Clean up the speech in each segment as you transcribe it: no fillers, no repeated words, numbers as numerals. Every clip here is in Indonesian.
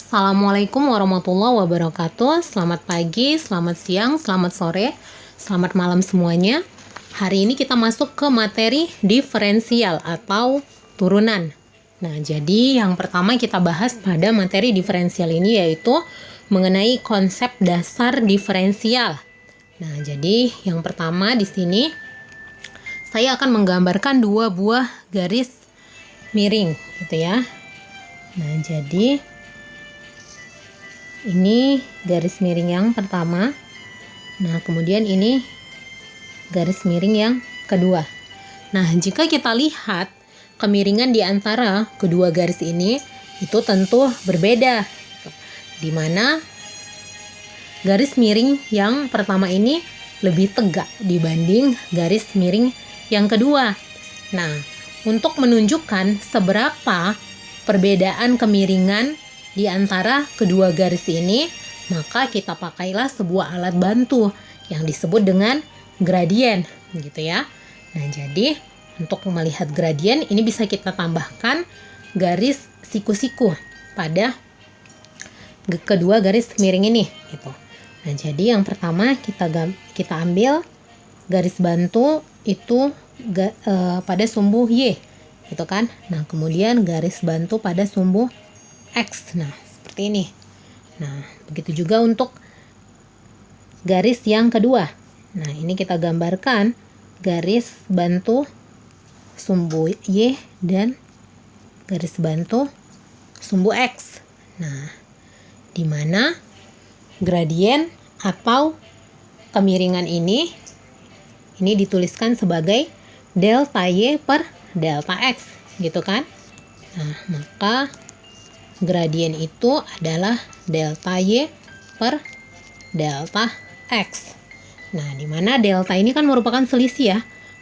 Assalamualaikum warahmatullahi wabarakatuh. Selamat pagi, selamat siang, selamat sore, selamat malam semuanya. Hari ini kita masuk ke materi diferensial atau turunan. Nah, jadi yang pertama kita bahas pada materi diferensial ini yaitu mengenai konsep dasar diferensial. Nah, jadi yang pertama di sini saya akan menggambarkan dua buah garis miring gitu ya. Nah, jadi ini garis miring yang pertama. Nah, kemudian ini garis miring yang kedua. Nah, jika kita lihat kemiringan di antara kedua garis ini itu tentu berbeda. Di mana garis miring yang pertama ini lebih tegak dibanding garis miring yang kedua. Nah, untuk menunjukkan seberapa perbedaan kemiringan di antara kedua garis ini, maka kita pakailah sebuah alat bantu yang disebut dengan gradien, gitu ya. Nah, jadi untuk melihat gradien ini bisa kita tambahkan garis siku-siku pada kedua garis miring ini, gitu. Nah, jadi yang pertama kita ambil garis bantu itu pada sumbu Y, gitu kan. Nah, kemudian garis bantu pada sumbu X. Nah, seperti ini. Nah, begitu juga untuk garis yang kedua. Nah, ini kita gambarkan garis bantu sumbu Y dan garis bantu sumbu X. Nah, di mana gradien atau kemiringan ini dituliskan sebagai delta Y per delta X, gitu kan. Nah, maka gradien itu adalah delta Y per delta X. Nah, di mana delta ini kan merupakan selisih ya,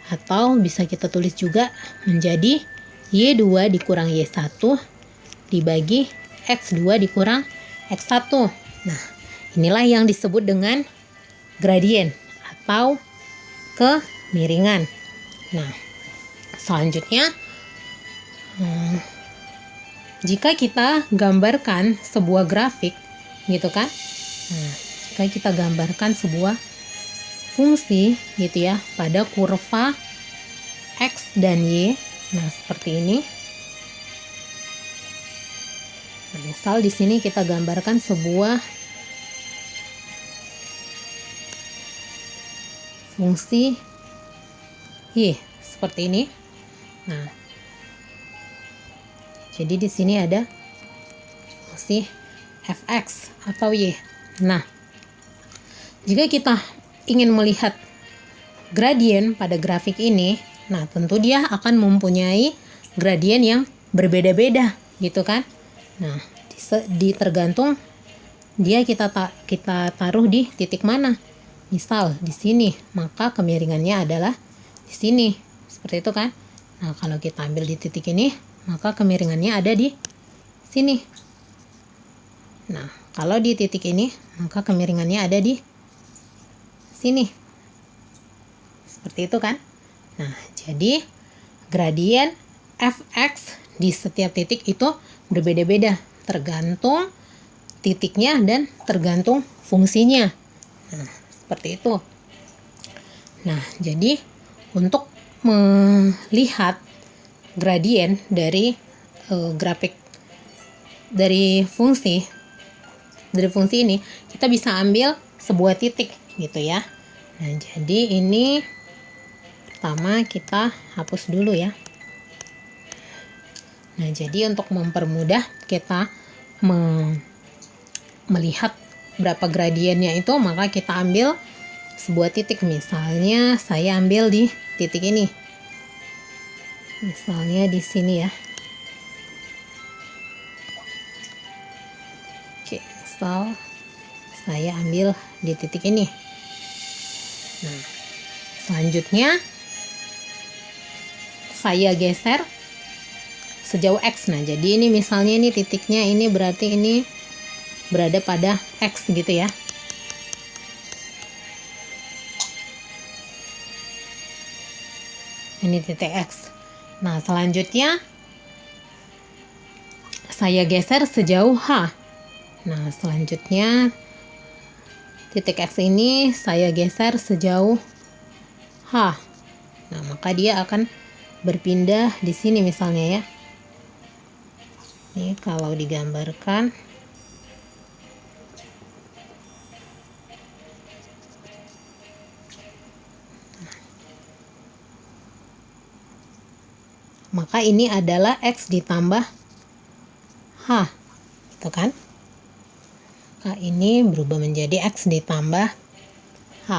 atau bisa kita tulis juga menjadi Y2 dikurang Y1 dibagi X2 dikurang X1. Nah, inilah yang disebut dengan gradien atau kemiringan. Nah, selanjutnya jika kita gambarkan sebuah grafik, gitu kan. Nah, jika kita gambarkan sebuah fungsi, gitu ya, pada kurva X dan Y. Nah, seperti ini. Nah, misal di sini kita gambarkan sebuah fungsi Y seperti ini. Nah, jadi di sini ada fungsi fx atau y. Nah, jika kita ingin melihat gradien pada grafik ini, nah tentu dia akan mempunyai gradien yang berbeda-beda, gitu kan. Nah, tergantung dia kita taruh di titik mana. Misal di sini, maka kemiringannya adalah di sini. Seperti itu kan. Nah, kalau kita ambil di titik ini, maka kemiringannya ada di sini. Nah, kalau di titik ini, maka kemiringannya ada di sini. Seperti itu kan. Nah, jadi gradien fx di setiap titik itu berbeda-beda, tergantung titiknya dan tergantung fungsinya. Nah, seperti itu. Nah, jadi untuk melihat gradien dari grafik dari fungsi ini, kita bisa ambil sebuah titik, gitu ya. Nah, jadi ini pertama kita hapus dulu ya. Nah, jadi untuk mempermudah kita melihat berapa gradiennya itu, maka kita ambil sebuah titik. Misalnya saya ambil di titik ini. Misalnya di sini ya. Oke, misal saya ambil di titik ini. Nah, selanjutnya saya geser sejauh X. Nah, jadi ini misalnya ini titiknya ini berarti ini berada pada X, gitu ya. Ini titik X. Nah, selanjutnya saya geser sejauh H. Nah, selanjutnya titik X ini saya geser sejauh H. Nah, maka dia akan berpindah di sini misalnya ya. Ini kalau digambarkan, maka ini adalah X ditambah H, gitu kan? Maka ini berubah menjadi X ditambah H.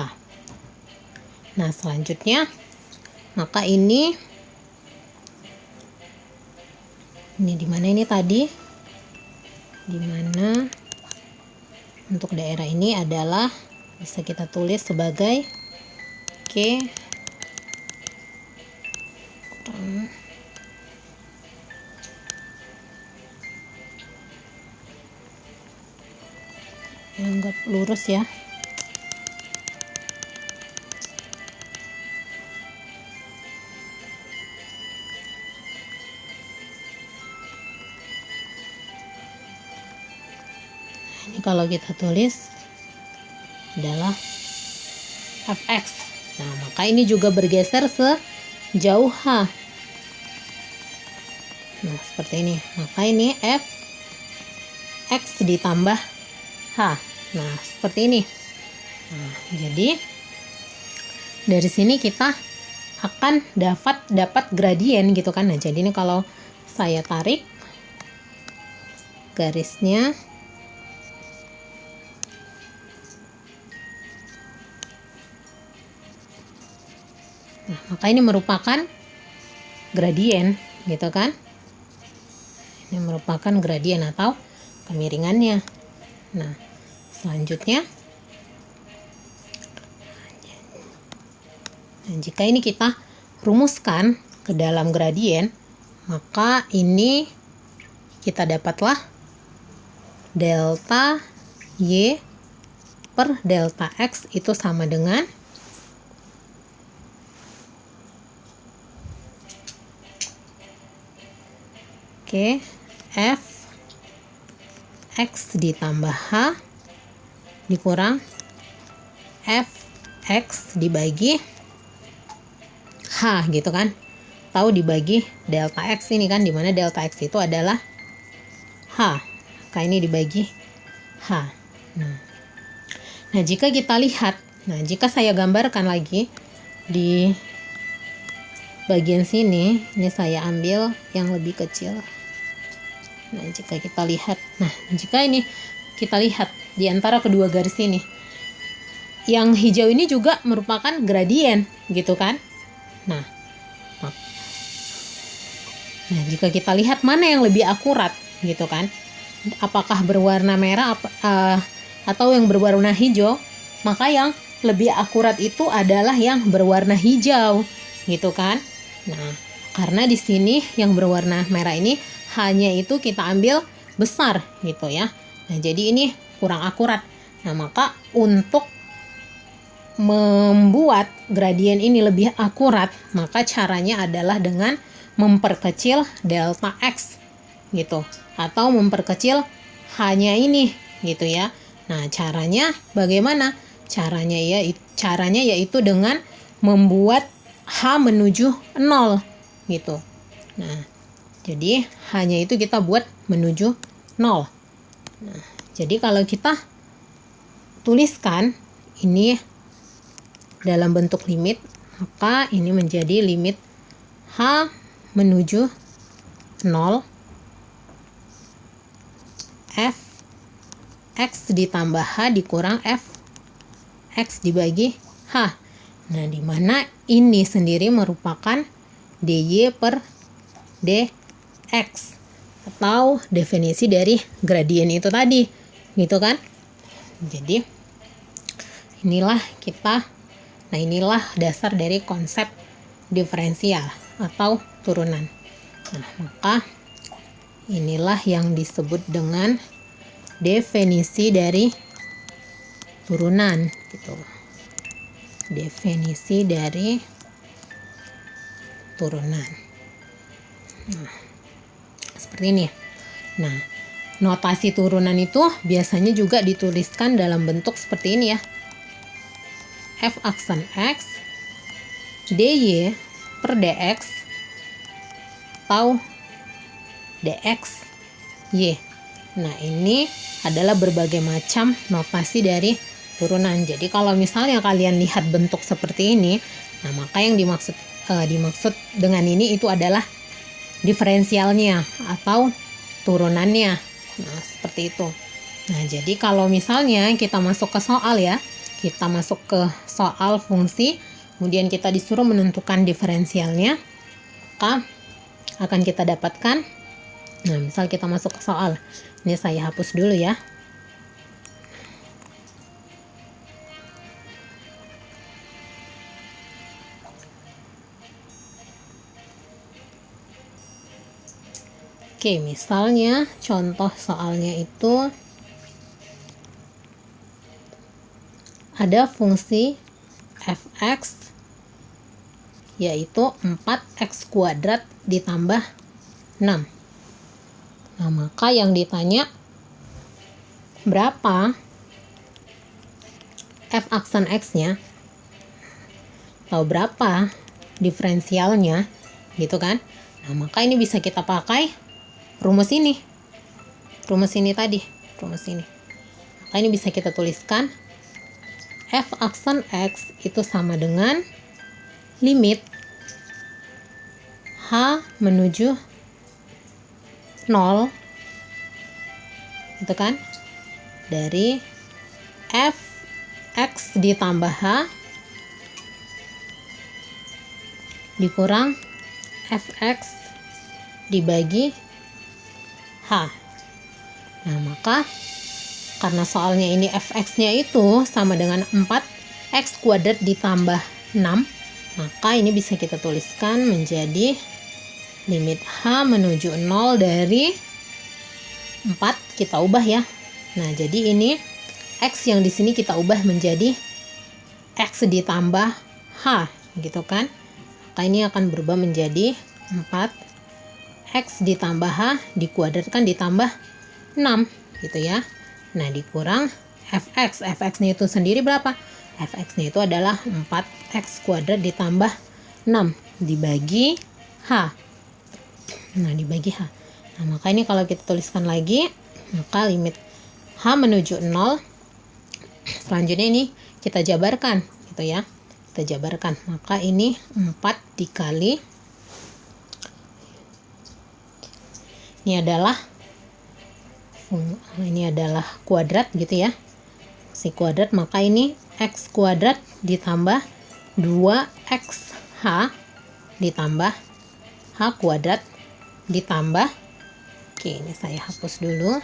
Nah, selanjutnya, maka ini di mana ini tadi? Di mana untuk daerah ini adalah bisa kita tulis sebagai Q kurang anggap lurus ya. Ini kalau kita tulis adalah fx. Nah, maka ini juga bergeser sejauh H. Nah, seperti ini. Maka ini fx ditambah H. Nah, seperti ini. Nah, jadi dari sini kita akan dapat gradien gitu kan. Nah, jadi ini kalau saya tarik garisnya, nah, maka ini merupakan gradien gitu kan. Ini merupakan gradien atau kemiringannya. Nah, selanjutnya, nah, jika ini kita rumuskan ke dalam gradien, maka ini kita dapatlah delta Y per delta X itu sama dengan F X ditambah H dikurang F X dibagi H gitu kan, atau dibagi delta X ini kan, dimana delta X itu adalah H. Maka ini dibagi H. Nah, jika kita lihat, nah jika saya gambarkan lagi di bagian sini, ini saya ambil yang lebih kecil. Nah, jika kita lihat, nah jika ini kita lihat di antara kedua garis ini, yang hijau ini juga merupakan gradien gitu kan. Nah, jika kita lihat mana yang lebih akurat gitu kan, apakah berwarna merah atau yang berwarna hijau, maka yang lebih akurat itu adalah yang berwarna hijau gitu kan. Nah, karena di sini yang berwarna merah ini hanya itu kita ambil besar gitu ya. Nah, jadi ini kurang akurat. Nah, maka untuk membuat gradien ini lebih akurat, maka caranya adalah dengan memperkecil delta X gitu, atau memperkecil hanya ini gitu ya. Nah, caranya bagaimana? Caranya yaitu dengan membuat H menuju 0 gitu. Nah, jadi hanya itu kita buat menuju 0. Nah, jadi kalau kita tuliskan ini dalam bentuk limit, maka ini menjadi limit H menuju 0 F X ditambah H dikurang F X dibagi H. Nah, di mana ini sendiri merupakan dy per dx atau definisi dari gradien itu tadi gitu kan. Jadi inilah dasar dari konsep diferensial atau turunan. Nah, maka inilah yang disebut dengan definisi dari turunan gitu. Definisi dari turunan. Nah, seperti ini. Nah, notasi turunan itu biasanya juga dituliskan dalam bentuk seperti ini ya. F aksen X dy per dx atau dx y. Nah, ini adalah berbagai macam notasi dari turunan. Jadi kalau misalnya kalian lihat bentuk seperti ini, nah maka yang dimaksud dengan ini itu adalah diferensialnya atau turunannya. Nah, seperti itu. Nah, jadi kalau misalnya kita masuk ke soal ya, kita masuk ke soal fungsi, kemudian kita disuruh menentukan diferensialnya, maka akan kita dapatkan, nah misal kita masuk ke soal, ini saya hapus dulu ya. Oke, misalnya contoh soalnya itu ada fungsi fx yaitu 4x kuadrat ditambah 6. Nah, maka yang ditanya berapa f aksen x-nya atau berapa diferensialnya gitu kan. Nah, maka ini bisa kita pakai rumus ini tadi, rumus ini. Maka ini bisa kita tuliskan f aksen x itu sama dengan limit h menuju 0 itu kan dari f x ditambah h dikurang fx dibagi h. Nah, maka karena soalnya ini fx-nya itu sama dengan 4x kuadrat ditambah 6, maka ini bisa kita tuliskan menjadi limit h menuju 0 dari 4 kita ubah ya. Nah, jadi ini x yang di sini kita ubah menjadi x ditambah h gitu kan. Maka ini akan berubah menjadi 4x ditambah h dikuadratkan ditambah 6 gitu ya. Nah, dikurang fx-nya itu sendiri berapa? Fx-nya itu adalah 4x kuadrat ditambah 6 dibagi h. Nah, dibagi h. Nah, maka ini kalau kita tuliskan lagi, maka limit h menuju 0. Selanjutnya ini kita jabarkan gitu ya. Kita jabarkan. Maka ini 4 dikali, ini adalah kuadrat gitu ya. Si kuadrat, maka ini x kuadrat ditambah 2xh ditambah h kuadrat ditambah, oke ini saya hapus dulu,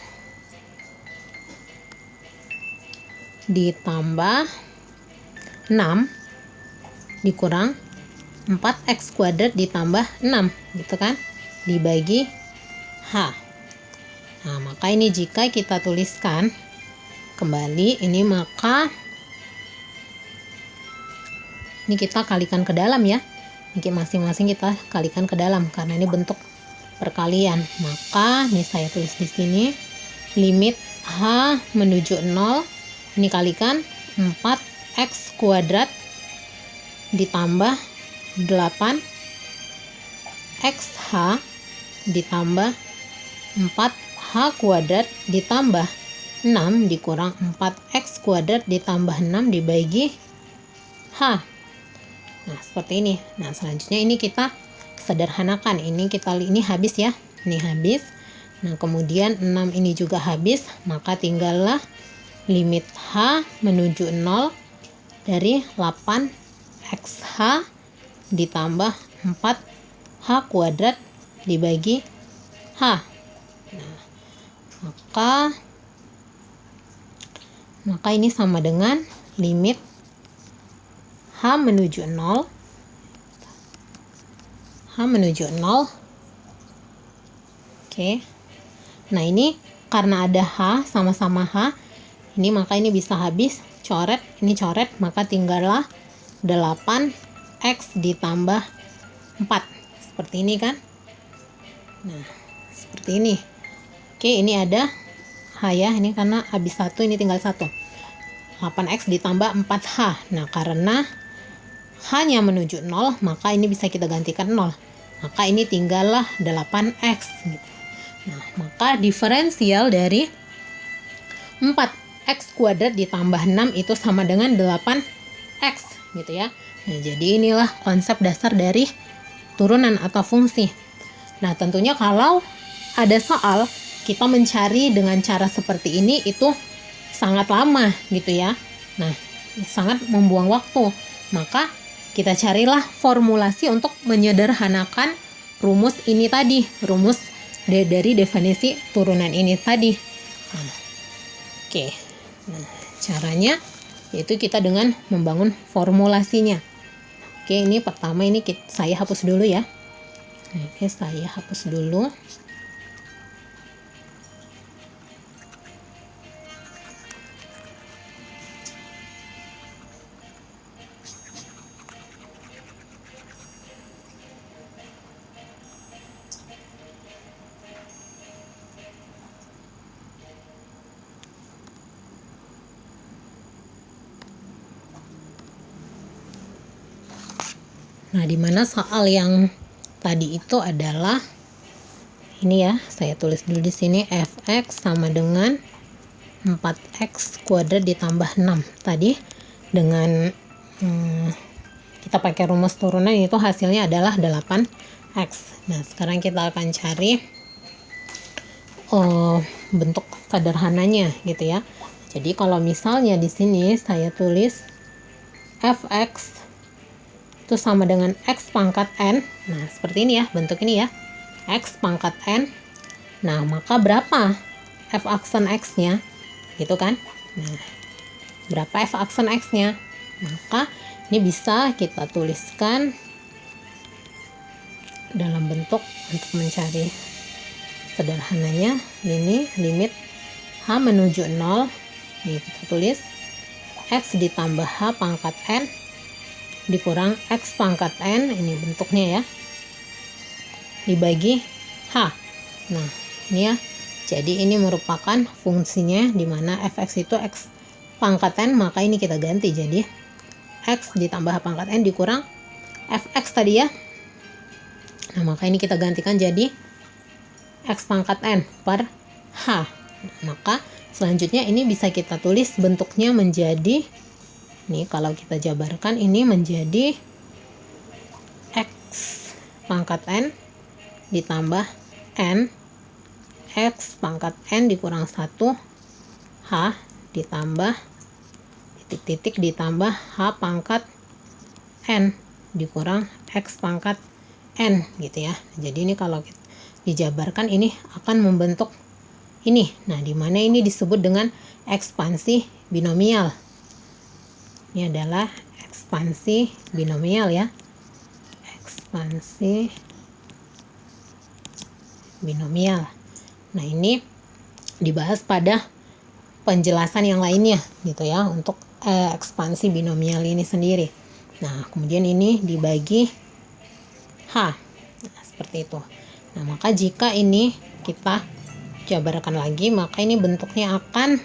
ditambah 6 dikurang 4x kuadrat ditambah 6 gitu kan, dibagi h. Nah, maka ini jika kita tuliskan kembali ini, maka ini kita kalikan ke dalam ya. Ini masing-masing kita kalikan ke dalam karena ini bentuk perkalian. Maka ini saya tulis di sini limit h menuju 0 ini kalikan 4x kuadrat ditambah 8xh ditambah 4h kuadrat ditambah 6 dikurang 4x kuadrat ditambah 6 dibagi h. Nah, seperti ini. Nah, selanjutnya ini kita sederhanakan. Ini habis ya. Ini habis. Nah, kemudian 6 ini juga habis, maka tinggallah limit h menuju 0 dari 8xh ditambah 4h kuadrat dibagi h. Nah, maka ini sama dengan limit h menuju 0 oke. Nah, ini karena ada h sama-sama h ini, maka ini bisa habis, coret, ini coret, maka tinggallah 8x ditambah 4 seperti ini kan. Nah, seperti ini. Oke, ini ada H ya, ini karena habis 1 ini tinggal 1. 8X ditambah 4H. Nah, karena H-nya menuju 0, maka ini bisa kita gantikan 0. Maka ini tinggallah 8X gitu. Nah, maka diferensial dari 4X kuadrat ditambah 6 itu sama dengan 8X gitu ya. Nah, jadi inilah konsep dasar dari turunan atau fungsi. Nah, tentunya kalau ada soal kita mencari dengan cara seperti ini itu sangat lama gitu ya. Nah, sangat membuang waktu. Maka kita carilah formulasi untuk menyederhanakan rumus ini tadi, rumus dari definisi turunan ini tadi. Nah, oke. Nah, caranya yaitu kita dengan membangun formulasinya. Oke, ini pertama ini saya hapus dulu ya. Oke, saya hapus dulu. Nah, dimana soal yang tadi itu adalah ini ya, saya tulis dulu di sini fx sama dengan 4x kuadrat ditambah 6. Tadi dengan kita pakai rumus turunan itu hasilnya adalah 8x. Nah, sekarang kita akan cari bentuk sederhananya gitu ya. Jadi kalau misalnya di sini saya tulis fx itu sama dengan x pangkat n. Nah, seperti ini ya, bentuk ini ya. X pangkat n. Nah, maka berapa f aksen x-nya? Gitu kan? Nah, berapa f aksen x-nya? Maka ini bisa kita tuliskan dalam bentuk untuk mencari sederhananya. Ini limit h menuju 0. Ini kita tulis x ditambah h pangkat n dikurang x pangkat n, ini bentuknya ya, dibagi h. Nah, ini ya, jadi ini merupakan fungsinya dimana fx itu x pangkat n, maka ini kita ganti jadi x ditambah h pangkat n dikurang fx tadi ya. Nah, maka ini kita gantikan jadi x pangkat n per h. Nah, maka selanjutnya ini bisa kita tulis bentuknya menjadi, nih kalau kita jabarkan ini menjadi x pangkat n ditambah n, x pangkat n dikurang 1 h ditambah titik-titik ditambah h pangkat n dikurang x pangkat n gitu ya. Jadi ini kalau dijabarkan ini akan membentuk ini. Nah, dimana ini disebut dengan ekspansi binomial. Ini adalah ekspansi binomial ya. Ekspansi binomial. Nah, ini dibahas pada penjelasan yang lainnya gitu ya untuk ekspansi binomial ini sendiri. Nah, kemudian ini dibagi h. Nah, seperti itu. Nah, maka jika ini kita jabarkan lagi, maka ini bentuknya akan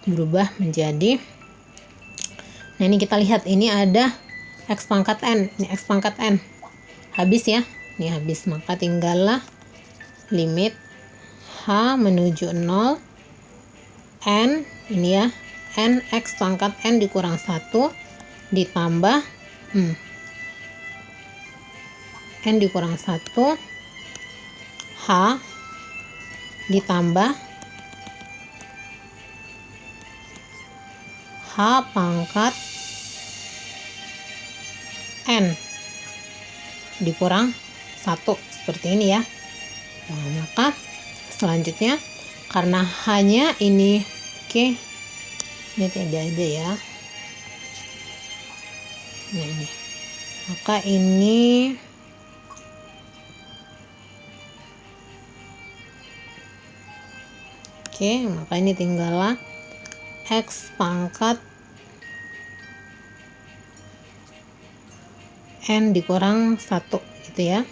berubah menjadi, nah ini kita lihat ini ada x pangkat n, ini x pangkat n habis ya, ini habis, maka tinggallah limit h menuju 0 n, ini ya, n x pangkat n dikurang 1 ditambah n dikurang 1 h ditambah h pangkat n dikurang 1 seperti ini ya. Nah, maka selanjutnya karena hanya ini ini tidak ada ya. Nah, ini maka ini maka ini tinggallah x pangkat n dikurang 1 gitu ya.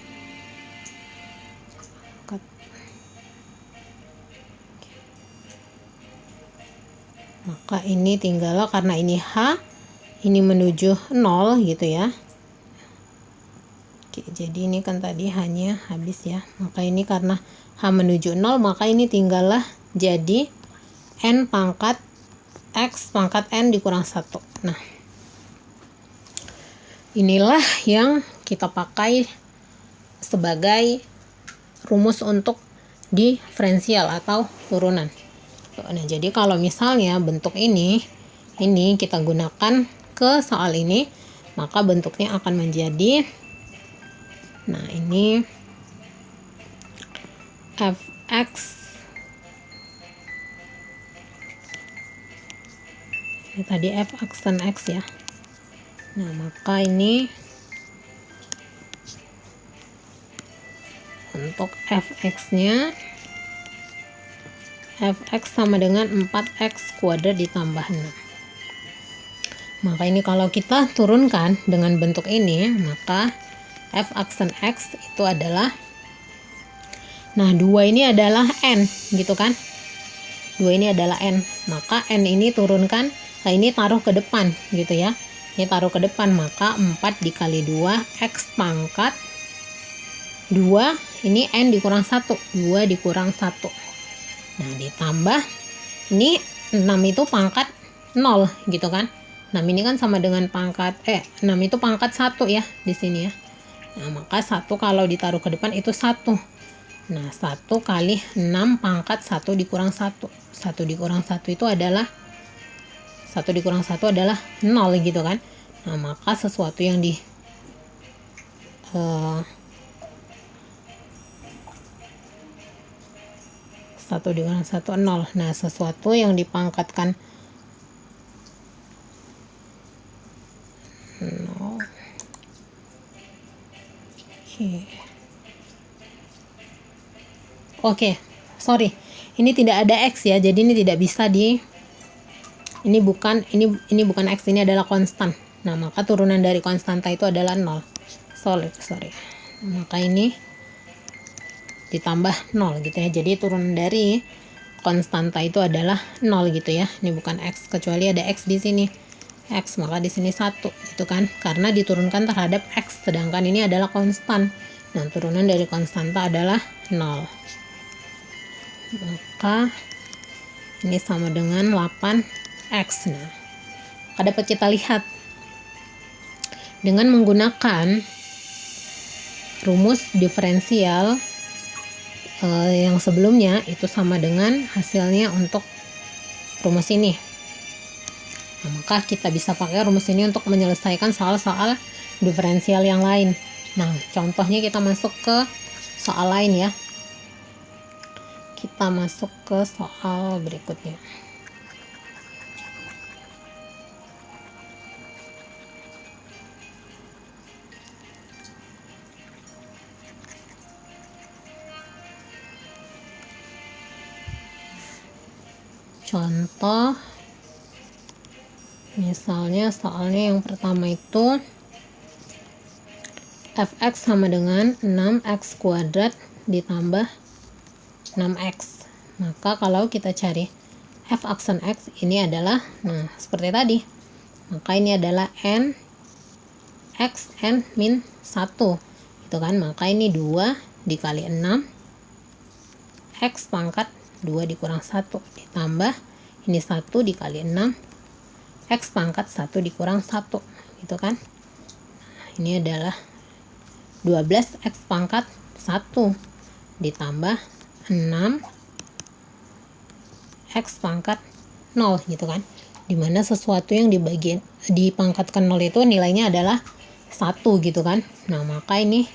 Maka ini tinggal, karena ini H, ini menuju 0 gitu ya. Oke, jadi ini kan tadi hanya habis ya. Maka ini karena H menuju 0, maka ini tinggallah jadi N pangkat X pangkat N dikurang 1. Nah, inilah yang kita pakai sebagai rumus untuk diferensial atau turunan. Nah, jadi kalau misalnya bentuk ini kita gunakan ke soal ini, maka bentuknya akan menjadi, nah ini fx, ini tadi f aksen x ya. Nah, maka ini untuk fx-nya, fx sama dengan 4x kuadrat ditambah 6. Maka ini kalau kita turunkan dengan bentuk ini, maka f aksen x itu adalah, nah 2 ini adalah n gitu kan, 2 ini adalah n, maka n ini turunkan, nah ini taruh ke depan gitu ya, ini taruh ke depan, maka 4 dikali 2 x pangkat 2, ini n dikurang 1, 2 dikurang 1. Nah, ditambah ini 6 itu pangkat 0 gitu kan. 6 ini kan sama dengan pangkat 6 itu pangkat 1 ya di sini ya. Nah, maka 1 kalau ditaruh ke depan itu 1. Nah, 1 kali 6 pangkat 1 dikurang 1. 1 dikurang 1 itu adalah 1 dikurang 1 adalah 0 gitu kan. Nah, maka sesuatu yang di 1 dikurang 1, 0. Nah, sesuatu yang dipangkatkan 0. Oke, sorry. Ini tidak ada X ya, jadi ini tidak bisa ini bukan X, ini adalah konstan. Nah, maka turunan dari konstanta itu adalah 0. Sorry. Maka ini ditambah 0 gitu ya. Jadi turunan dari konstanta itu adalah 0 gitu ya. Ini bukan X, kecuali ada X di sini. X, maka di sini 1 gitu kan. Karena diturunkan terhadap X, sedangkan ini adalah konstan. Nah, turunan dari konstanta adalah 0. Maka ini sama dengan 8X. Nah, maka dapat kita lihat dengan menggunakan rumus diferensial yang sebelumnya itu sama dengan hasilnya untuk rumus ini. Nah, maka kita bisa pakai rumus ini untuk menyelesaikan soal-soal diferensial yang lain. Nah, contohnya kita masuk ke soal lain ya. Kita masuk ke soal berikutnya. Contoh, misalnya soalnya yang pertama itu fx sama dengan 6x kuadrat ditambah 6x. Maka kalau kita cari f aksen x, ini adalah, nah seperti tadi, maka ini adalah n x n min 1 gitu kan. Maka ini 2 dikali 6 x pangkat 2 dikurang 1 ditambah ini 1 dikali 6 x pangkat 1 dikurang 1 gitu kan. Nah, ini adalah 12 x pangkat 1 ditambah 6 x pangkat 0 gitu kan. Dimana sesuatu yang dipangkatkan 0 itu nilainya adalah 1 gitu kan. Nah, maka ini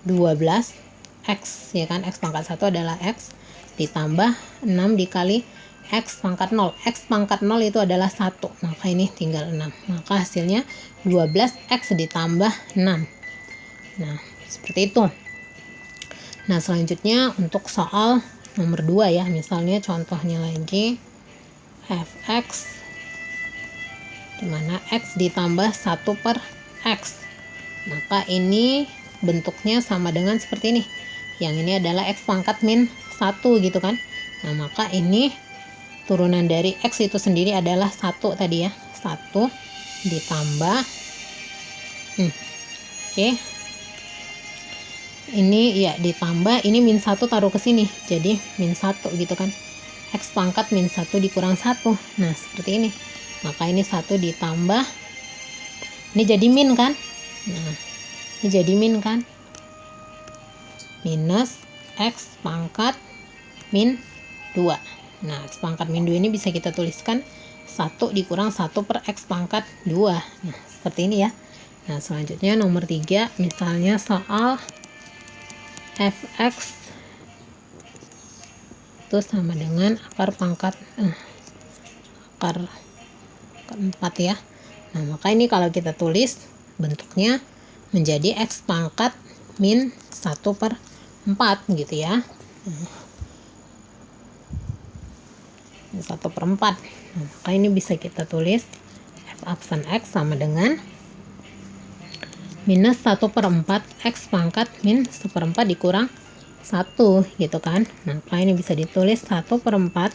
12 x ya kan, x pangkat 1 adalah x ditambah 6 dikali x pangkat 0. X pangkat 0 itu adalah 1, maka ini tinggal 6. Maka hasilnya 12x ditambah 6. Nah, seperti itu. Nah, selanjutnya untuk soal nomor 2 ya. Misalnya contohnya lagi fx dimana x ditambah 1 per x. Maka ini bentuknya sama dengan seperti ini. Yang ini adalah x pangkat min 1 gitu kan. Nah, maka ini turunan dari X itu sendiri adalah 1 tadi ya. 1 ditambah oke. Ini ya ditambah, ini min 1 taruh ke sini. Jadi min 1 gitu kan. X pangkat min 1 dikurang 1. Nah, seperti ini. Maka ini 1 ditambah. Ini jadi min kan? Nah, ini jadi min kan? Minus X pangkat min 2. Nah, X pangkat min 2 ini bisa kita tuliskan 1 dikurang 1 per X pangkat 2. Nah, seperti ini ya. Nah, selanjutnya nomor 3, misalnya soal fx itu sama dengan akar pangkat akar keempat ya. Nah, maka ini kalau kita tulis bentuknya menjadi X pangkat min 1 per 4 gitu ya. 1 per 4. Nah, maka ini bisa kita tulis f aksen X sama dengan minus 1 per 4 X pangkat min 1 per 4 dikurang 1 gitu kan. Nah, maka ini bisa ditulis 1 per 4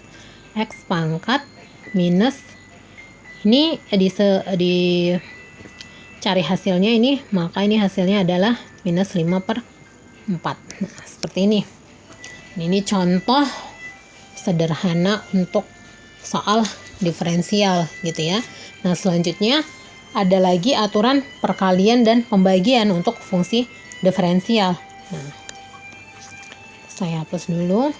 X pangkat minus, ini di cari hasilnya ini, maka ini hasilnya adalah minus 5 per 4. Nah, seperti ini. Ini contoh sederhana untuk soal diferensial gitu ya. Nah, selanjutnya ada lagi aturan perkalian dan pembagian untuk fungsi diferensial. Nah, saya hapus dulu.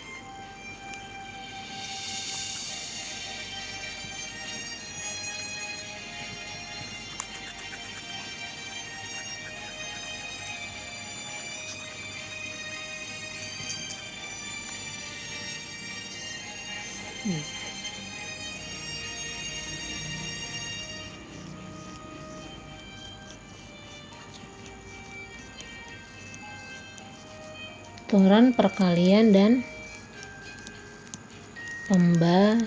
Aturan perkalian dan pembagian.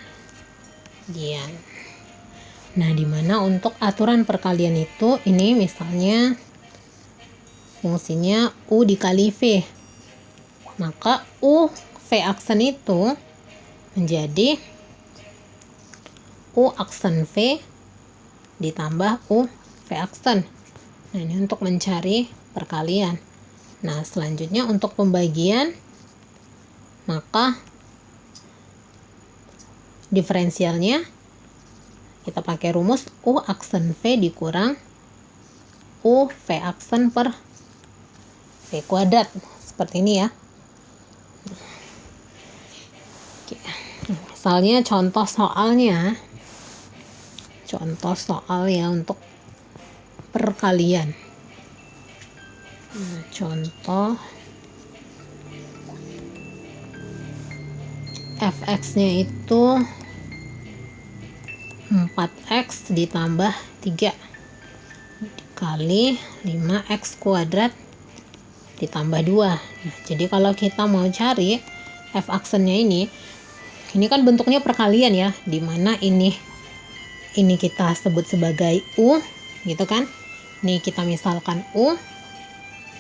Nah, dimana untuk aturan perkalian itu, ini misalnya fungsinya U dikali V, maka U V aksen itu menjadi U aksen V ditambah U V aksen. Nah, ini untuk mencari perkalian. Nah, selanjutnya untuk pembagian, maka diferensialnya kita pakai rumus U aksen V dikurang U V aksen per V kuadrat. Seperti ini ya. Oke. Misalnya contoh soalnya. Contoh soal ya untuk perkalian. Nah, contoh fx-nya itu 4x ditambah 3 dikali 5x kuadrat ditambah 2. Nah, jadi kalau kita mau cari f aksennya ini kan bentuknya perkalian ya, dimana ini kita sebut sebagai U gitu kan. Ini kita misalkan U,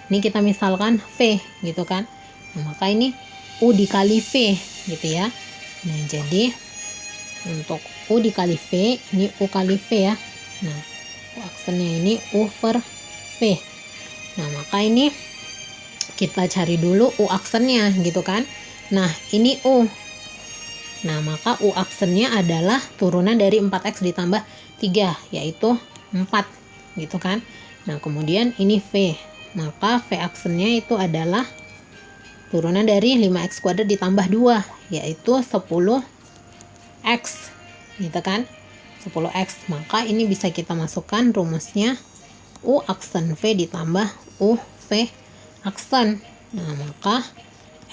ini kita misalkan V gitu kan. Nah, maka ini U dikali V gitu ya. Nah, jadi untuk U dikali V, ini U kali V ya. Nah, U aksennya ini U per V. Nah, maka ini kita cari dulu U aksennya gitu kan. Nah, ini U. Nah, maka U aksennya adalah turunan dari 4x ditambah 3, yaitu 4 gitu kan. Nah, kemudian ini V. Maka V aksennya itu adalah turunan dari 5x kuadrat ditambah 2, yaitu 10x gitu kan. 10x. Maka ini bisa kita masukkan rumusnya U aksen V ditambah U V aksen. Nah, maka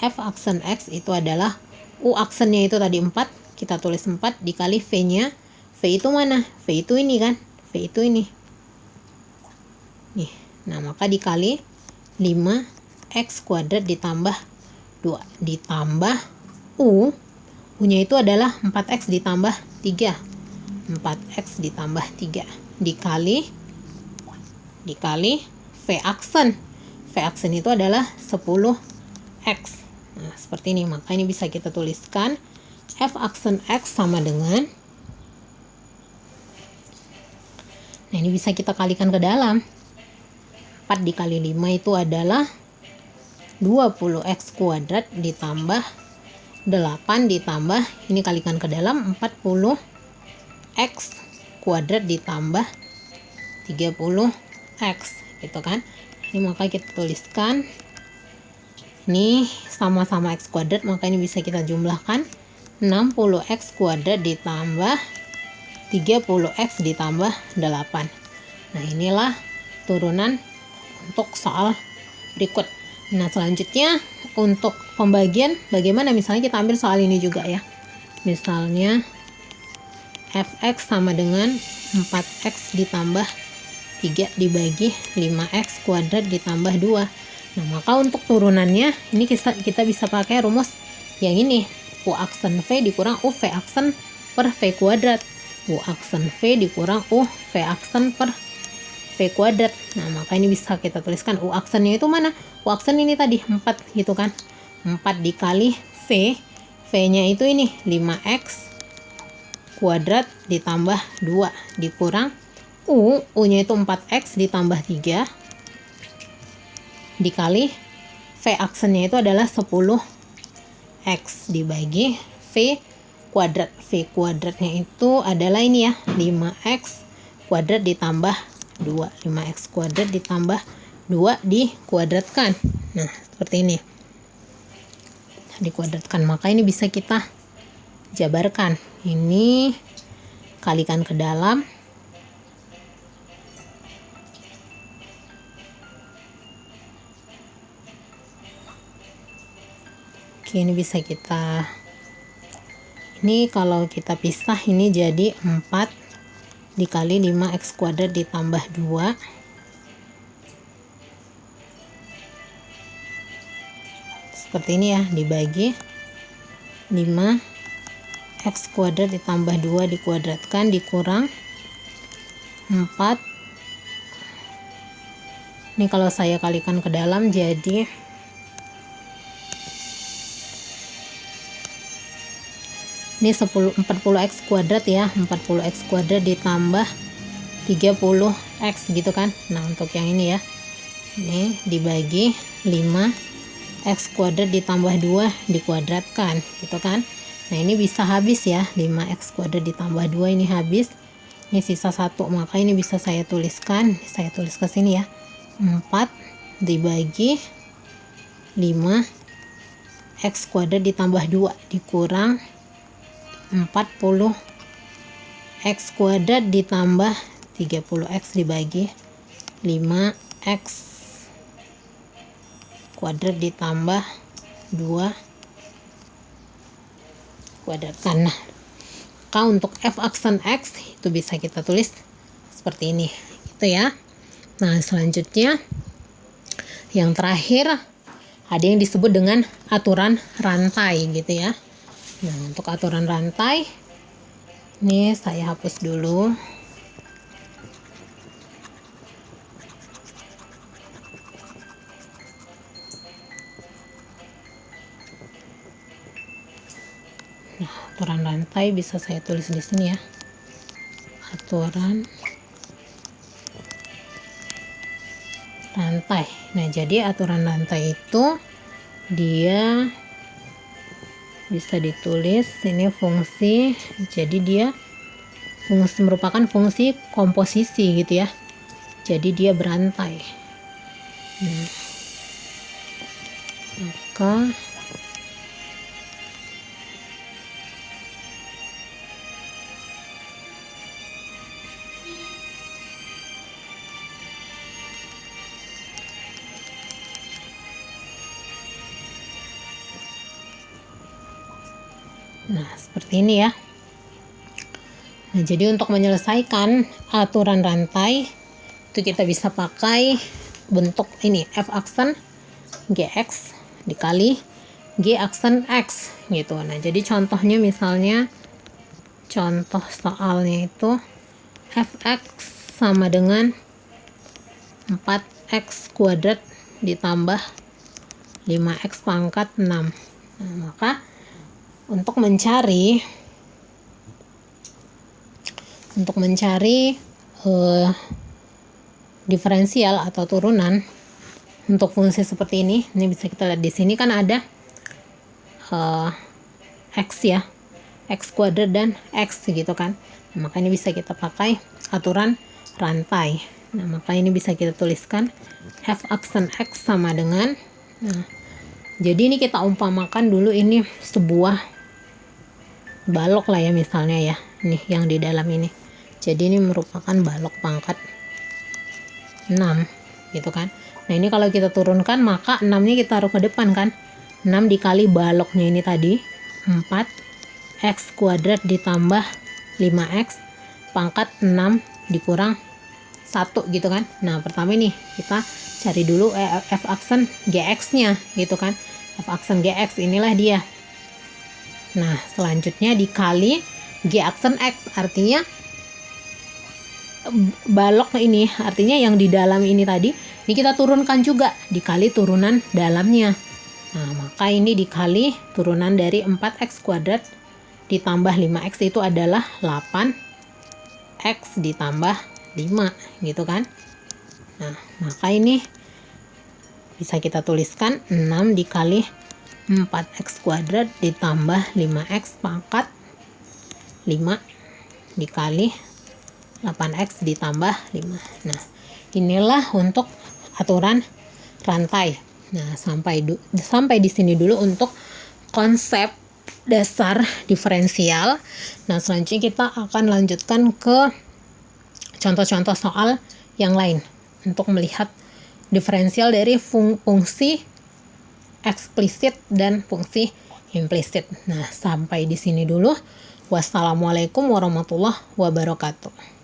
F aksen X itu adalah U aksennya itu tadi 4, kita tulis 4 dikali V-nya. V itu mana? V itu ini kan. V itu ini. Nih. Nah, maka dikali 5x kuadrat ditambah 2 ditambah U. U-nya itu adalah 4x ditambah 3. 4x ditambah 3 dikali V aksen. V aksen itu adalah 10x. Nah, seperti ini. Maka ini bisa kita tuliskan f aksen x sama dengan, nah ini bisa kita kalikan ke dalam. 4 dikali 5 itu adalah 20x kuadrat ditambah 8 ditambah, ini kalikan ke dalam, 40x kuadrat ditambah 30x gitu kan. Ini maka kita tuliskan ini sama-sama x kuadrat, maka ini bisa kita jumlahkan 60x kuadrat ditambah 30x ditambah 8. Nah inilah turunan untuk soal berikut. Nah selanjutnya untuk pembagian, bagaimana misalnya kita ambil soal ini juga ya. Misalnya fx sama dengan 4x ditambah 3 dibagi 5x kuadrat ditambah 2. Nah maka untuk turunannya ini kita bisa pakai rumus yang ini, u aksen v dikurang u v aksen per v kuadrat. U aksen v dikurang u v aksen per v kuadrat. Nah maka ini bisa kita tuliskan u aksennya itu mana? U aksen ini tadi 4 gitu kan. 4 dikali v, v nya itu ini 5x kuadrat ditambah 2 dikurang u nya itu 4x ditambah 3 dikali v aksennya itu adalah 10x dibagi v kuadrat. V kuadratnya itu adalah ini ya, 5x kuadrat ditambah 2. 5x kuadrat ditambah 2 dikuadratkan. Nah seperti ini, dikuadratkan, maka ini bisa kita jabarkan. Ini kalikan ke dalam, oke ini bisa kita, ini kalau kita pisah ini jadi 4 dikali 5x kuadrat ditambah 2 seperti ini ya, dibagi 5x kuadrat ditambah 2 dikuadratkan dikurang 4. Ini kalau saya kalikan ke dalam jadi ini 40x kuadrat ya, 40x kuadrat ditambah 30x gitu kan. Nah untuk yang ini ya, ini dibagi 5x kuadrat ditambah 2 dikuadratkan gitu kan. Nah ini bisa habis ya, 5x kuadrat ditambah 2 ini habis, ini sisa 1, maka ini bisa saya tuliskan, saya tulis ke sini ya, 4 dibagi 5x kuadrat ditambah 2 dikurang 40x kuadrat ditambah 30x dibagi 5x kuadrat ditambah 2 kuadratkan. Nah maka untuk f aksen x itu bisa kita tulis seperti ini gitu ya. Nah selanjutnya yang terakhir ada yang disebut dengan aturan rantai gitu ya. Nah untuk aturan rantai ini saya hapus dulu. Nah aturan rantai bisa saya tulis di sini ya, aturan rantai. Nah jadi aturan rantai itu dia bisa ditulis ini fungsi, jadi dia merupakan fungsi komposisi gitu ya, jadi dia berantai. Maka nah seperti ini ya. Nah jadi untuk menyelesaikan aturan rantai itu kita bisa pakai bentuk ini, f aksen gx dikali g aksen x gitu. Nah jadi contohnya, misalnya contoh soalnya itu fx sama dengan 4x kuadrat ditambah 5x pangkat 6. Nah, maka untuk mencari diferensial atau turunan untuk fungsi seperti ini bisa kita lihat di sini kan ada x ya, x kuadrat dan x gitu kan. Nah, maka ini bisa kita pakai aturan rantai. Nah, maka ini bisa kita tuliskan f aksen x sama dengan, nah, jadi ini kita umpamakan dulu ini sebuah balok lah ya misalnya ya, nih yang di dalam ini. Jadi ini merupakan balok pangkat 6 gitu kan. Nah, ini kalau kita turunkan maka 6-nya kita taruh ke depan kan. 6 dikali baloknya ini tadi 4x kuadrat ditambah 5x pangkat 6 dikurang 1 gitu kan. Nah, pertama ini kita cari dulu f aksen gx-nya gitu kan. F aksen gx inilah dia. Nah, selanjutnya dikali g aksen x, artinya balok ini, artinya yang di dalam ini tadi, ini kita turunkan juga, dikali turunan dalamnya. Nah, maka ini dikali turunan dari 4x kuadrat ditambah 5x itu adalah 8x ditambah 5 gitu kan. Nah, maka ini bisa kita tuliskan 6 dikali 4x kuadrat ditambah 5x pangkat 5 dikali 8x ditambah 5. Nah, inilah untuk aturan rantai. Nah, sampai di sini dulu untuk konsep dasar diferensial. Nah, selanjutnya kita akan lanjutkan ke contoh-contoh soal yang lain untuk melihat diferensial dari fungsi eksplisit dan fungsi implisit. Nah, sampai di sini dulu. Wassalamualaikum warahmatullahi wabarakatuh.